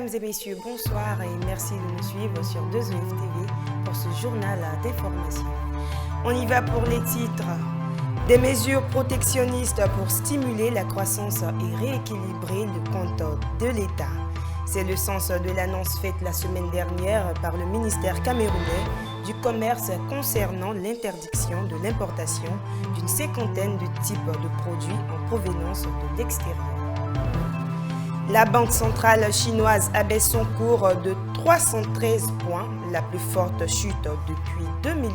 Mesdames et messieurs, bonsoir et merci de nous suivre sur 2OIF TV pour ce journal d'information. On y va pour les titres. Des mesures protectionnistes pour stimuler la croissance et rééquilibrer le compte de l'État. C'est le sens de l'annonce faite la semaine dernière par le ministère camerounais du Commerce concernant l'interdiction de l'importation d'une cinquantaine de types de produits en provenance de l'extérieur. La Banque centrale chinoise abaisse son cours de 313 points, la plus forte chute depuis 2008.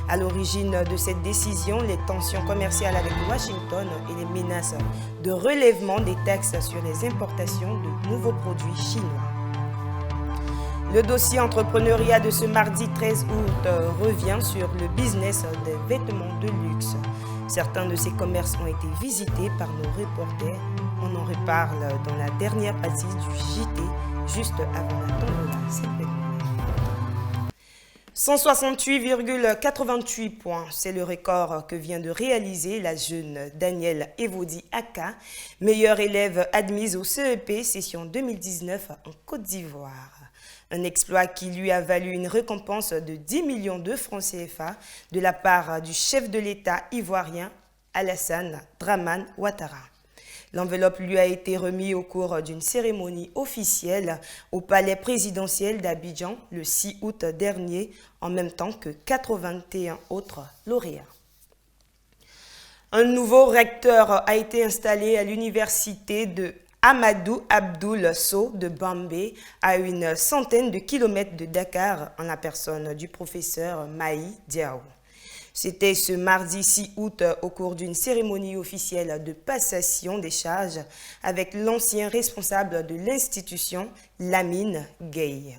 À l'origine de cette décision, les tensions commerciales avec Washington et les menaces de relèvement des taxes sur les importations de nouveaux produits chinois. Le dossier entrepreneuriat de ce mardi 13 août revient sur le business des vêtements de luxe. Certains de ces commerces ont été visités par nos reporters. On en reparle dans la dernière partie du JT, juste avant la tombola. 168,88 points, c'est le record que vient de réaliser la jeune Danielle Evodi Aka, meilleure élève admise au CEP session 2019 en Côte d'Ivoire. Un exploit qui lui a valu une récompense de 10 millions de francs CFA de la part du chef de l'État ivoirien Alassane Dramane Ouattara. L'enveloppe lui a été remise au cours d'une cérémonie officielle au palais présidentiel d'Abidjan le 6 août dernier, en même temps que 81 autres lauréats. Un nouveau recteur a été installé à l'université de Amadou Abdoul Sow de Bambey, à une centaine de kilomètres de Dakar, en la personne du professeur Maï Diaw. C'était ce mardi 6 août au cours d'une cérémonie officielle de passation des charges avec l'ancien responsable de l'institution, Lamine Gueye.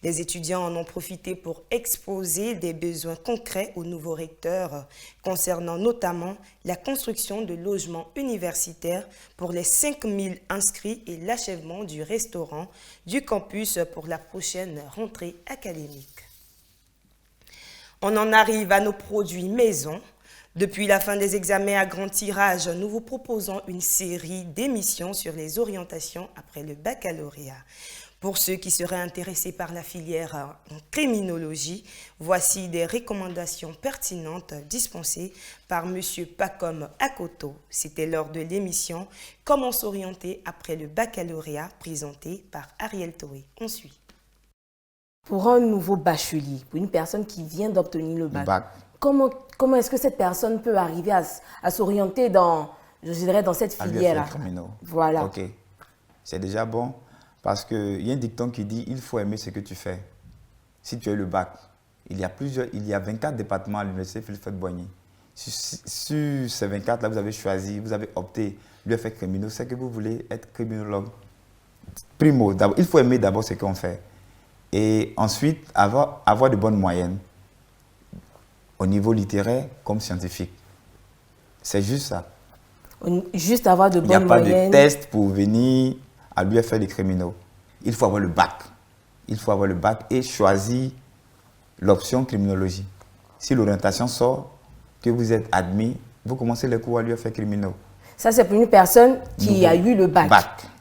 Les étudiants en ont profité pour exposer des besoins concrets au nouveau recteur concernant notamment la construction de logements universitaires pour les 5000 inscrits et l'achèvement du restaurant du campus pour la prochaine rentrée académique. On en arrive à nos produits maison. Depuis la fin des examens à grand tirage, nous vous proposons une série d'émissions sur les orientations après le baccalauréat. Pour ceux qui seraient intéressés par la filière en criminologie, voici des recommandations pertinentes dispensées par M. Pacom Akoto. C'était lors de l'émission « Comment s'orienter après le baccalauréat » présentée par Ariel Toé. On suit. Pour un nouveau bachelier, pour une personne qui vient d'obtenir le bac, comment est-ce que cette personne peut arriver à s'orienter dans, je dirais, dans cette filière-là? Voilà. Ok, c'est déjà bon parce qu'il y a un dicton qui dit « il faut aimer ce que tu fais ». Si tu as le bac, il y a 24 départements à l'université Philippe Faure-Boigny. Sur ces 24-là, vous avez choisi, vous avez opté, l'UFR criminaux, c'est que vous voulez être criminologue. Primo, il faut aimer d'abord ce qu'on fait. Et ensuite, avoir de bonnes moyennes au niveau littéraire comme scientifique. C'est juste ça. Juste avoir de bonnes moyennes. Il n'y a pas de test pour venir à l'UFR des criminaux. Il faut avoir le bac. Il faut avoir le bac et choisir l'option criminologie. Si l'orientation sort, que vous êtes admis, vous commencez les cours à l'UFR criminaux. Ça, c'est pour une personne qui a eu le bac.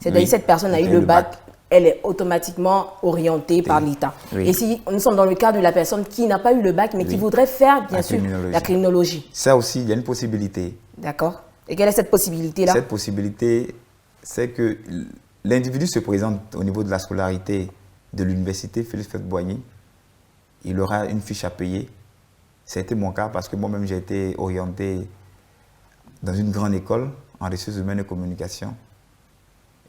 C'est-à-dire que cette personne a eu le bac. Elle est automatiquement orientée par l'État. Oui. Et si nous sommes dans le cas de la personne qui n'a pas eu le bac, mais qui voudrait faire, bien sûr, la criminologie. Ça aussi, il y a une possibilité. D'accord. Et quelle est cette possibilité-là? Cette possibilité, c'est que l'individu se présente au niveau de la scolarité de l'université Philippe Faure-Boigny. Il aura une fiche à payer. C'était mon cas parce que moi-même, j'ai été orienté dans une grande école en ressources humaines et communication.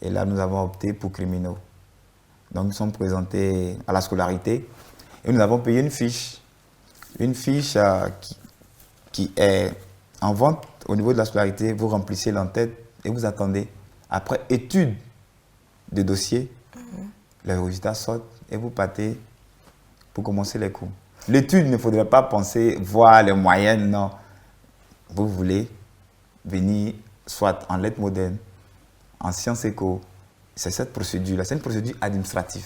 Et là, nous avons opté pour criminaux. Donc, nous sommes présentés à la scolarité et nous avons payé une fiche. Une fiche qui est en vente au niveau de la scolarité. Vous remplissez l'entête et vous attendez. Après étude de dossier, les résultats sortent et vous partez pour commencer les cours. L'étude, il ne faudrait pas penser voir les moyennes, non. Vous voulez venir soit en lettres modernes, en sciences éco. C'est cette procédure-là. C'est une procédure administrative.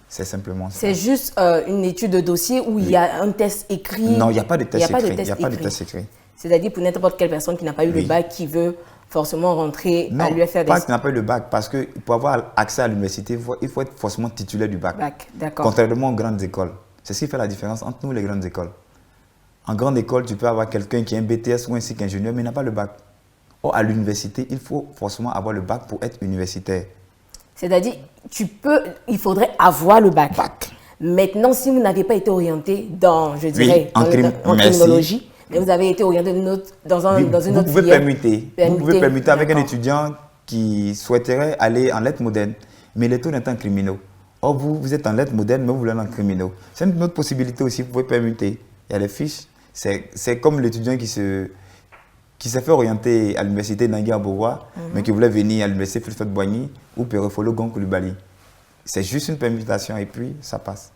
C'est simplement ça. C'est juste une étude de dossier où il y a un test écrit. Non, il n'y a pas de test écrit. Il n'y a pas de test écrit. C'est-à-dire pour n'importe quelle personne qui n'a pas eu le bac, qui veut forcément rentrer non, à l'UFRDC. Pas qu'on appelle le bac, parce que pour avoir accès à l'université, il faut être forcément titulaire du bac. D'accord. Contrairement aux grandes écoles. C'est ce qui fait la différence entre nous et les grandes écoles. En grande école, tu peux avoir quelqu'un qui a un BTS ou un cycle ingénieur, mais il n'a pas le bac. Or, à l'université, il faut forcément avoir le bac pour être universitaire. C'est-à-dire, il faudrait avoir le bac. Maintenant, si vous n'avez pas été orienté dans, je dirais, en criminologie, mais vous avez été orienté dans une autre filière. Vous pouvez permuter avec un étudiant qui souhaiterait aller en lettres modernes, mais les taux étant criminaux. Or, vous êtes en lettres modernes, mais vous voulez aller en criminaux. C'est une autre possibilité aussi, vous pouvez permuter. Il y a les fiches. C'est comme l'étudiant qui s'est fait orienter à l'université Nangui à Beauvoir, mais qui voulait venir à l'université Félix Houphouët-Boigny ou Péré-Folo Gon Coulibaly. C'est juste une permutation et puis ça passe.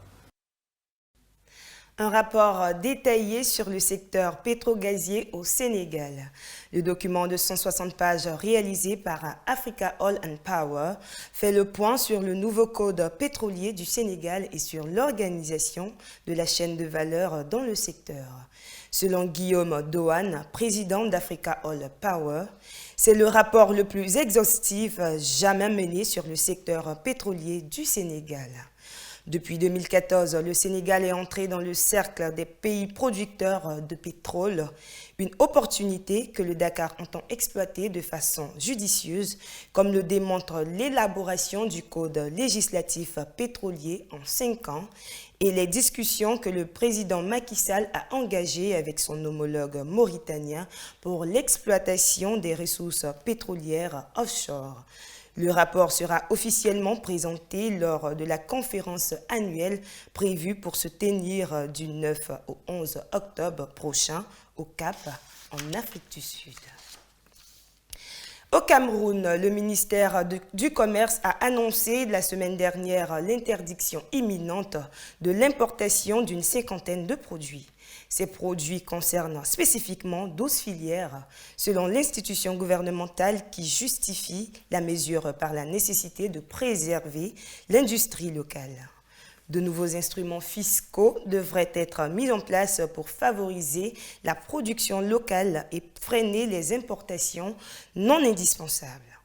Un rapport détaillé sur le secteur pétro-gazier au Sénégal. Le document de 160 pages réalisé par Africa Oil and Power fait le point sur le nouveau code pétrolier du Sénégal et sur l'organisation de la chaîne de valeur dans le secteur. Selon Guillaume Dohan, président d'Africa Oil Power, c'est le rapport le plus exhaustif jamais mené sur le secteur pétrolier du Sénégal. Depuis 2014, le Sénégal est entré dans le cercle des pays producteurs de pétrole, une opportunité que le Dakar entend exploiter de façon judicieuse, comme le démontre l'élaboration du code législatif pétrolier en 5 ans et les discussions que le président Macky Sall a engagées avec son homologue mauritanien pour l'exploitation des ressources pétrolières offshore. Le rapport sera officiellement présenté lors de la conférence annuelle prévue pour se tenir du 9 au 11 octobre prochain au Cap, en Afrique du Sud. Au Cameroun, le ministère du Commerce a annoncé la semaine dernière l'interdiction imminente de l'importation d'une 50aine de produits. Ces produits concernent spécifiquement 12 filières, selon l'institution gouvernementale qui justifie la mesure par la nécessité de préserver l'industrie locale. De nouveaux instruments fiscaux devraient être mis en place pour favoriser la production locale et freiner les importations non indispensables.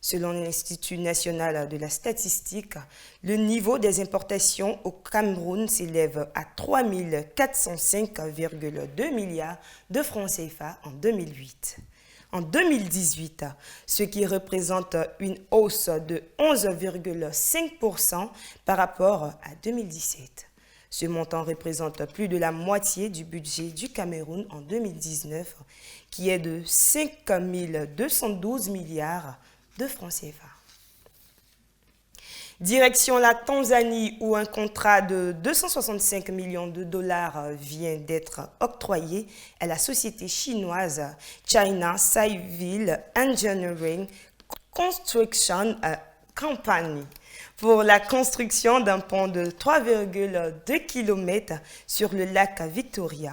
Selon l'Institut national de la statistique, le niveau des importations au Cameroun s'élève à 3 405,2 milliards de francs CFA en 2008. En 2018, ce qui représente une hausse de 11,5% par rapport à 2017. Ce montant représente plus de la moitié du budget du Cameroun en 2019, qui est de 5 212 milliards de francs CFA. Direction la Tanzanie où un contrat de 265 millions de dollars vient d'être octroyé à la société chinoise China Civil Engineering Construction Company pour la construction d'un pont de 3,2 km sur le lac Victoria.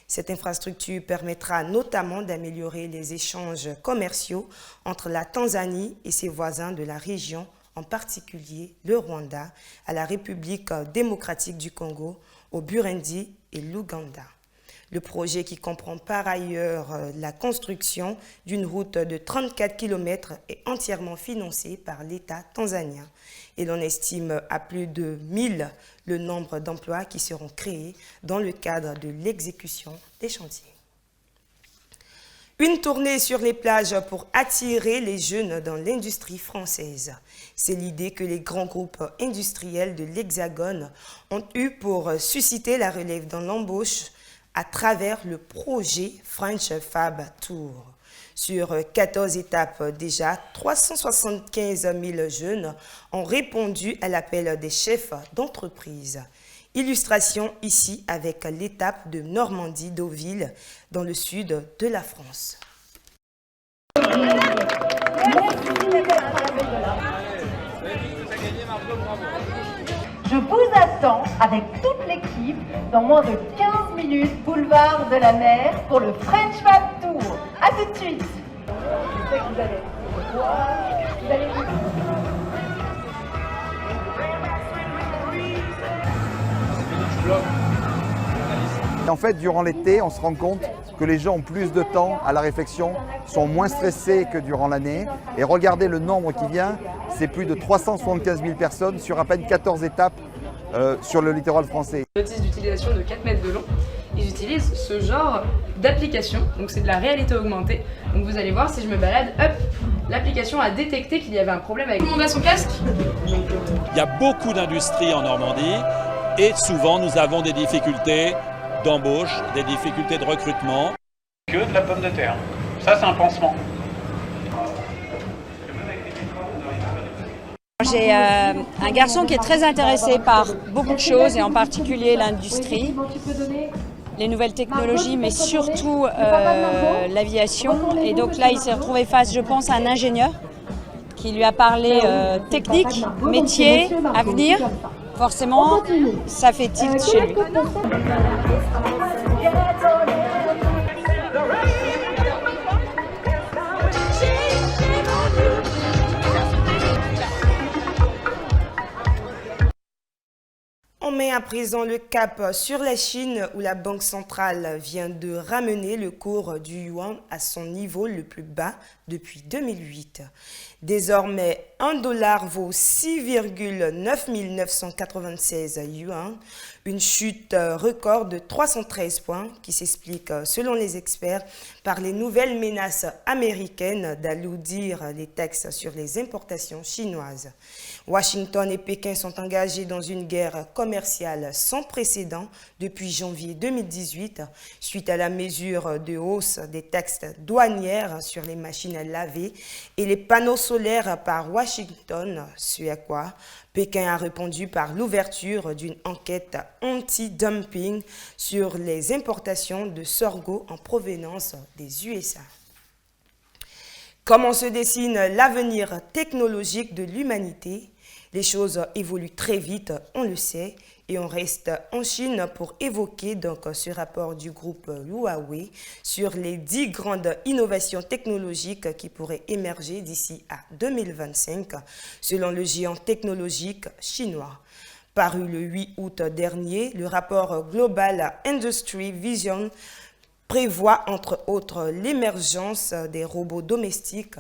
Cette infrastructure permettra notamment d'améliorer les échanges commerciaux entre la Tanzanie et ses voisins de la région, en particulier le Rwanda, à la République démocratique du Congo, au Burundi et l'Ouganda. Le projet, qui comprend par ailleurs la construction d'une route de 34 km, est entièrement financé par l'État tanzanien. Et l'on estime à plus de 1000 le nombre d'emplois qui seront créés dans le cadre de l'exécution des chantiers. Une tournée sur les plages pour attirer les jeunes dans l'industrie française. C'est l'idée que les grands groupes industriels de l'Hexagone ont eue pour susciter la relève dans l'embauche à travers le projet French Fab Tour. Sur 14 étapes déjà, 375 000 jeunes ont répondu à l'appel des chefs d'entreprise. Illustration ici avec l'étape de Normandie-Deauville dans le sud de la France. Je vous attends avec toute l'équipe dans moins de 15 minutes, boulevard de la Mer, pour le French Fab Tour. A tout de suite. Je sais que vous allez En fait, durant l'été, on se rend compte que les gens ont plus de temps à la réflexion, sont moins stressés que durant l'année. Et regardez le nombre qui vient, c'est plus de 375 000 personnes sur à peine 14 étapes sur le littoral français. Notice d'utilisation de 4 mètres de long. Ils utilisent ce genre d'application, donc c'est de la réalité augmentée. Donc vous allez voir, si je me balade, hop, l'application a détecté qu'il y avait un problème avec... Tout le monde a son casque. Il y a beaucoup d'industries en Normandie et souvent nous avons des difficultés d'embauche, des difficultés de recrutement. Que de la pomme de terre. Ça, c'est un pansement. J'ai un garçon qui est très intéressé par beaucoup de choses et en particulier l'industrie, les nouvelles technologies, mais surtout l'aviation. Et donc là, il s'est retrouvé face, je pense, à un ingénieur qui lui a parlé technique, métier, avenir. Forcément, ça fait tilt chez lui. On met à présent le cap sur la Chine où la Banque centrale vient de ramener le cours du yuan à son niveau le plus bas depuis 2008. Désormais, $1 vaut 6,9 996 yuan, une chute record de 313 points qui s'explique, selon les experts, par les nouvelles menaces américaines d'alourdir les taxes sur les importations chinoises. Washington et Pékin sont engagés dans une guerre commerciale sans précédent depuis janvier 2018 suite à la mesure de hausse des taxes douanières sur les machines à laver et les panneaux solaires par Washington, ce à quoi Pékin a répondu par l'ouverture d'une enquête anti-dumping sur les importations de sorgho en provenance des USA. Comment se dessine l'avenir technologique de l'humanité? Les choses évoluent très vite, on le sait, et on reste en Chine pour évoquer donc ce rapport du groupe Huawei sur les 10 grandes innovations technologiques qui pourraient émerger d'ici à 2025, selon le géant technologique chinois. Paru le 8 août dernier, le rapport Global Industry Vision prévoit entre autres l'émergence des robots domestiques,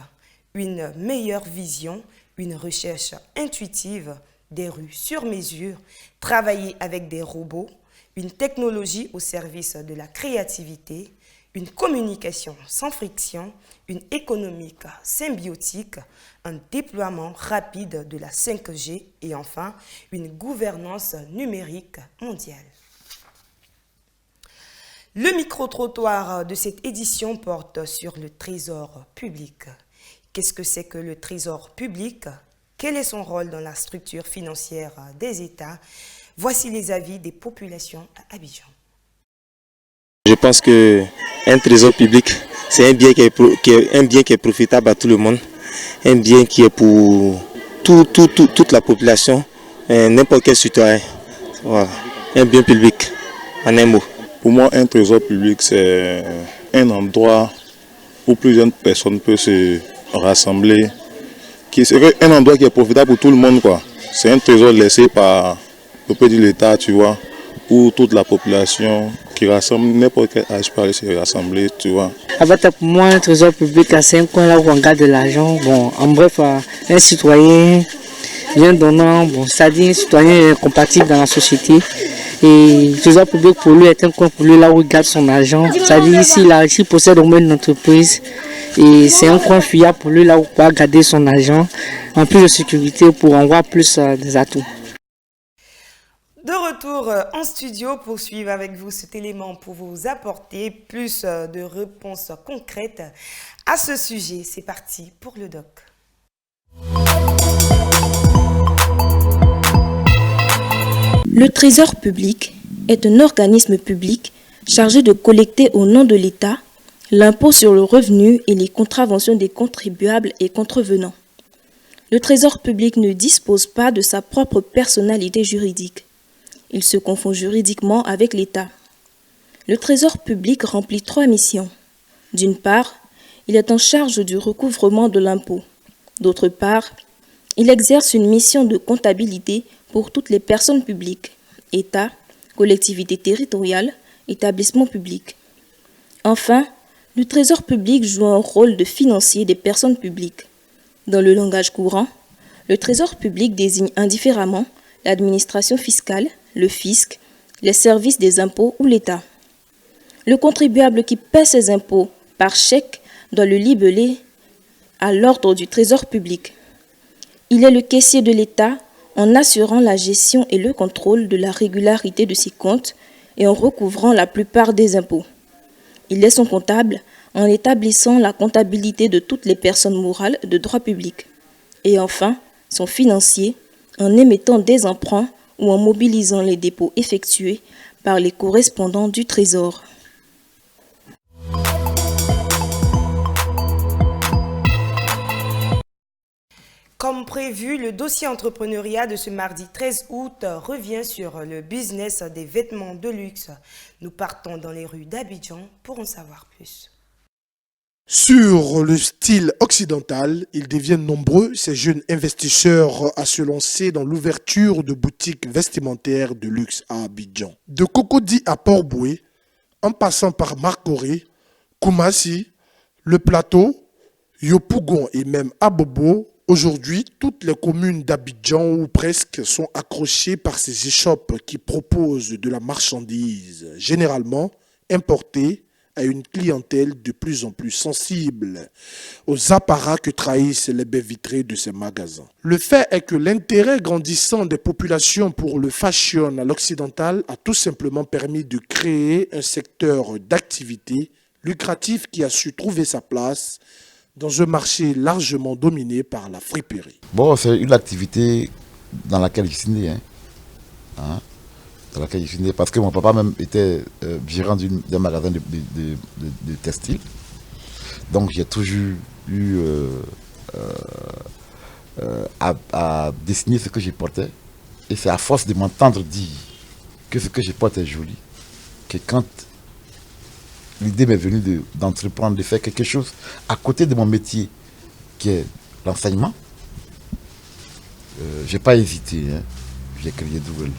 une meilleure vision, une recherche intuitive, des rues sur mesure, travailler avec des robots, une technologie au service de la créativité, une communication sans friction, une économie symbiotique, un déploiement rapide de la 5G et enfin une gouvernance numérique mondiale. Le micro-trottoir de cette édition porte sur le trésor public. Qu'est-ce que c'est que le trésor public? Quel est son rôle dans la structure financière des États? Voici les avis des populations à Abidjan. Je pense qu'un trésor public, c'est un bien qui est profitable à tout le monde, un bien qui est pour toute la population, n'importe quel citoyen. Voilà. Un bien public, en un mot. Pour moi, un trésor public, c'est un endroit où plusieurs personnes peuvent se rassembler. C'est un endroit qui est profitable pour tout le monde, quoi. C'est un trésor laissé par le petit l'État, tu vois, pour toute la population qui rassemble, n'importe quel âge peut aller se rassembler, tu vois. En fait, pour moi, un trésor public, c'est un coin là où on garde de l'argent. Bon, en bref, un citoyen bien donnant, bon, c'est-à-dire un citoyen compatible dans la société. Et le trésor public pour lui est un coin pour lui là où il garde son argent. C'est-à-dire s'il possède au moins une entreprise. Et c'est un coin fiable pour lui là où il peut garder son argent. En plus de sécurité pour en voir plus des atouts. De retour en studio, poursuivre avec vous cet élément pour vous apporter plus de réponses concrètes à ce sujet. C'est parti pour le doc. Le Trésor public est un organisme public chargé de collecter au nom de l'État l'impôt sur le revenu et les contraventions des contribuables et contrevenants. Le Trésor public ne dispose pas de sa propre personnalité juridique. Il se confond juridiquement avec l'État. Le Trésor public remplit 3 missions. D'une part, il est en charge du recouvrement de l'impôt. D'autre part, il exerce une mission de comptabilité pour toutes les personnes publiques, État, collectivités territoriales, établissements publics. Enfin, le Trésor public joue un rôle de financier des personnes publiques. Dans le langage courant, le Trésor public désigne indifféremment l'administration fiscale, le fisc, les services des impôts ou l'État. Le contribuable qui paie ses impôts par chèque doit le libeller à l'ordre du Trésor public. Il est le caissier de l'État en assurant la gestion et le contrôle de la régularité de ses comptes et en recouvrant la plupart des impôts. Il est son comptable en établissant la comptabilité de toutes les personnes morales de droit public. Et enfin, son financier en émettant des emprunts ou en mobilisant les dépôts effectués par les correspondants du Trésor. Comme prévu, le dossier entrepreneuriat de ce mardi 13 août revient sur le business des vêtements de luxe. Nous partons dans les rues d'Abidjan pour en savoir plus. Sur le style occidental, ils deviennent nombreux, ces jeunes investisseurs, à se lancer dans l'ouverture de boutiques vestimentaires de luxe à Abidjan. De Cocody à Port-Boué, en passant par Marcoré, Koumassi, Le Plateau, Yopougon et même Abobo, aujourd'hui, toutes les communes d'Abidjan ou presque sont accrochées par ces échoppes qui proposent de la marchandise, généralement importée, à une clientèle de plus en plus sensible aux apparats que trahissent les baies vitrées de ces magasins. Le fait est que l'intérêt grandissant des populations pour le fashion à l'occidental a tout simplement permis de créer un secteur d'activité lucratif qui a su trouver sa place dans un marché largement dominé par la friperie. Bon, c'est une activité dans laquelle je suis né. Dans laquelle je suis né, parce que mon papa même était gérant d'un magasin de textile. Donc j'ai toujours eu à dessiner ce que je portais. Et c'est à force de m'entendre dire que ce que je porte est joli, que quand l'idée m'est venue d'entreprendre, de faire quelque chose à côté de mon métier, qui est l'enseignement, j'ai pas hésité, j'ai créé Double.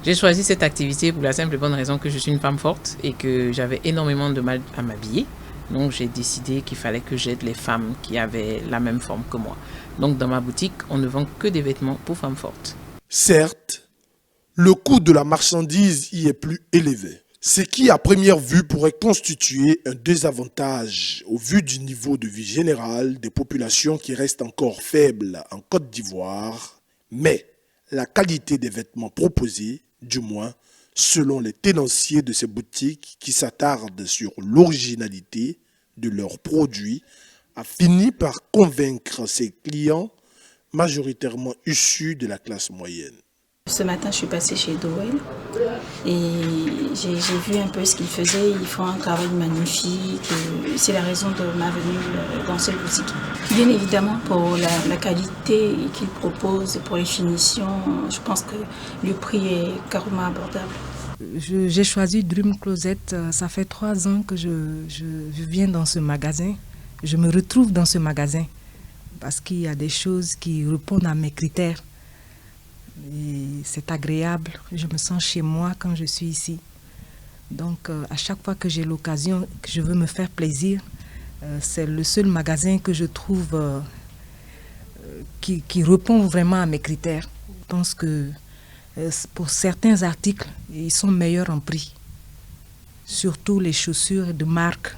J'ai choisi cette activité pour la simple et bonne raison que je suis une femme forte et que j'avais énormément de mal à m'habiller. Donc j'ai décidé qu'il fallait que j'aide les femmes qui avaient la même forme que moi. Donc dans ma boutique, on ne vend que des vêtements pour femmes fortes. Certes, le coût de la marchandise y est plus élevé. Ce qui, à première vue, pourrait constituer un désavantage au vu du niveau de vie général des populations qui restent encore faibles en Côte d'Ivoire. Mais la qualité des vêtements proposés, du moins selon les tenanciers de ces boutiques qui s'attardent sur l'originalité de leurs produits, a fini par convaincre ses clients majoritairement issus de la classe moyenne. Ce matin, je suis passée chez Dowell et j'ai vu un peu ce qu'ils faisaient. Ils font un travail magnifique. C'est la raison de ma venue dans cette boutique. Bien évidemment, pour la qualité qu'ils proposent, pour les finitions, je pense que le prix est carrément abordable. J'ai choisi Dream Closet. Ça fait 3 ans que je viens dans ce magasin. Je me retrouve dans ce magasin parce qu'il y a des choses qui répondent à mes critères. Et c'est agréable, je me sens chez moi quand je suis ici. Donc à chaque fois que j'ai l'occasion, que je veux me faire plaisir, c'est le seul magasin que je trouve qui répond vraiment à mes critères. Je pense que pour certains articles, ils sont meilleurs en prix, surtout les chaussures de marque.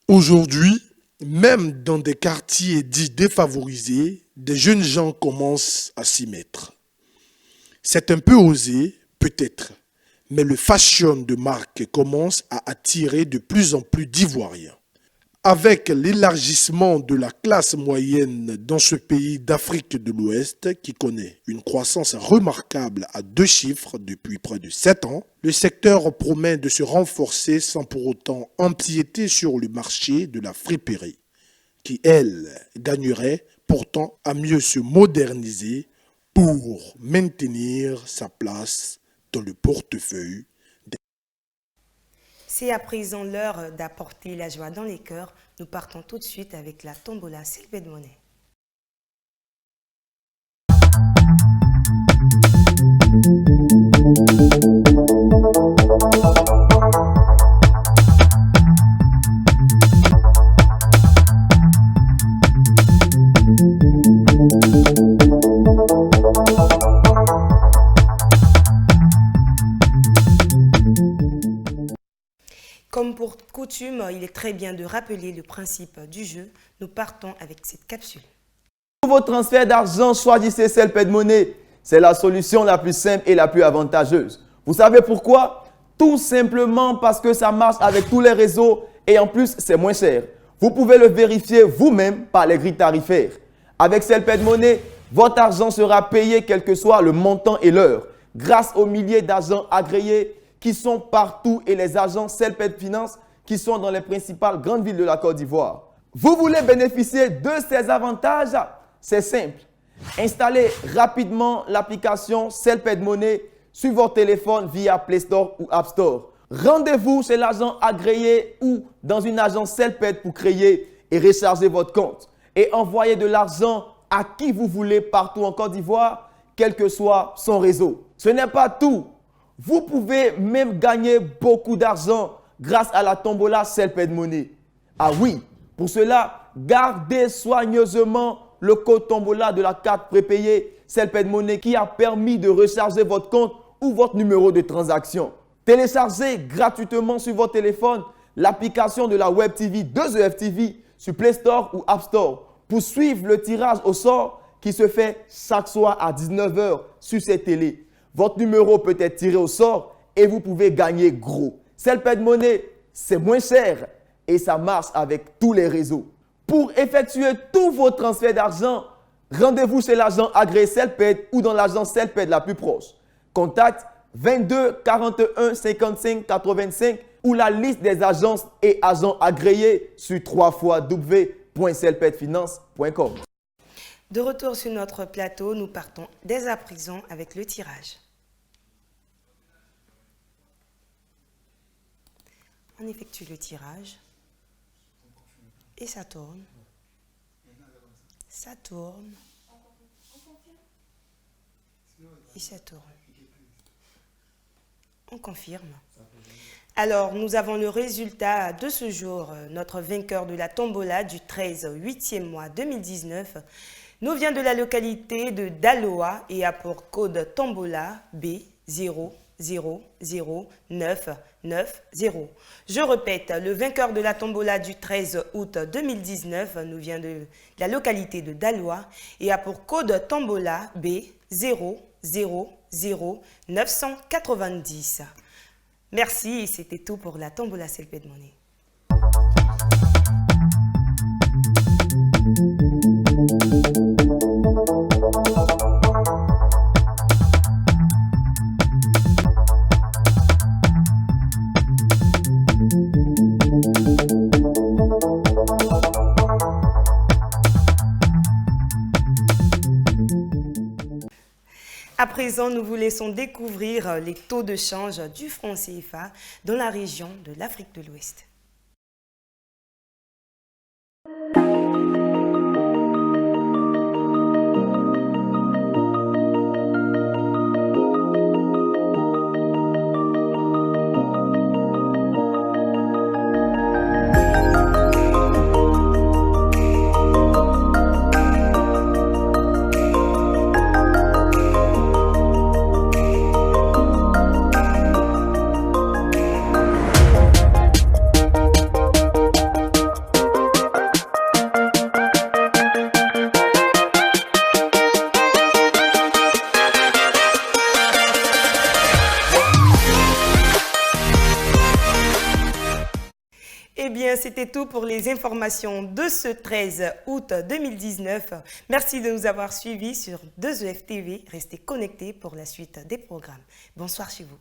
Aujourd'hui, même dans des quartiers dits défavorisés, des jeunes gens commencent à s'y mettre. C'est un peu osé, peut-être, mais le fashion de marque commence à attirer de plus en plus d'Ivoiriens. Avec l'élargissement de la classe moyenne dans ce pays d'Afrique de l'Ouest, qui connaît une croissance remarquable à 2 chiffres depuis près de 7 ans, le secteur promet de se renforcer sans pour autant empiéter sur le marché de la friperie, qui, elle, gagnerait pourtant à mieux se moderniser pour maintenir sa place dans le portefeuille. C'est à présent l'heure d'apporter la joie dans les cœurs. Nous partons tout de suite avec la tombola Sylvie de Monet. pour coutume, il est très bien de rappeler le principe du jeu. Nous partons avec cette capsule. Pour vos transferts d'argent, choisissez CellPay Money. C'est la solution la plus simple et la plus avantageuse. Vous savez pourquoi? Tout simplement parce que ça marche avec tous les réseaux et en plus, c'est moins cher. Vous pouvez le vérifier vous-même par les grilles tarifaires. Avec CellPay Money, votre argent sera payé quel que soit le montant et l'heure, grâce aux milliers d'agents agréés qui sont partout et les agents CellPay Finance qui sont dans les principales grandes villes de la Côte d'Ivoire. Vous voulez bénéficier de ces avantages? C'est simple. Installez rapidement l'application CellPay Money sur votre téléphone via Play Store ou App Store. Rendez-vous chez l'agent agréé ou dans une agence CellPay pour créer et recharger votre compte et envoyer de l'argent à qui vous voulez partout en Côte d'Ivoire, quel que soit son réseau. Ce n'est pas tout. Vous pouvez même gagner beaucoup d'argent grâce à la tombola CellPay Money. Ah oui, pour cela, gardez soigneusement le code tombola de la carte prépayée CellPay Money qui a permis de recharger votre compte ou votre numéro de transaction. Téléchargez gratuitement sur votre téléphone l'application de la Web TV 2EF TV sur Play Store ou App Store pour suivre le tirage au sort qui se fait chaque soir à 19 h sur cette télé. Votre numéro peut être tiré au sort et vous pouvez gagner gros. CellPay Money, c'est moins cher et ça marche avec tous les réseaux. Pour effectuer tous vos transferts d'argent, rendez-vous chez l'agent agréé CellPay ou dans l'agence CellPay la plus proche. Contact 22 41 55 85 ou la liste des agences et agents agréés sur www.cellpayfinance.com. De retour sur notre plateau, nous partons dès à présent avec le tirage. On effectue le tirage et ça tourne. Ça tourne. Et ça tourne. On confirme. Alors, nous avons le résultat de ce jour. Notre vainqueur de la tombola du 13 8e mois 2019 nous vient de la localité de Daloa et a pour code tombola B000990. Je répète, le vainqueur de la tombola du 13 août 2019 nous vient de la localité de Daloa et a pour code tombola B000990. Merci, c'était tout pour la tombola CellPay Money. À présent, nous vous laissons découvrir les taux de change du franc CFA dans la région de l'Afrique de l'Ouest. C'était tout pour les informations de ce 13 août 2019. Merci de nous avoir suivis sur 2EF TV. Restez connectés pour la suite des programmes. Bonsoir chez vous.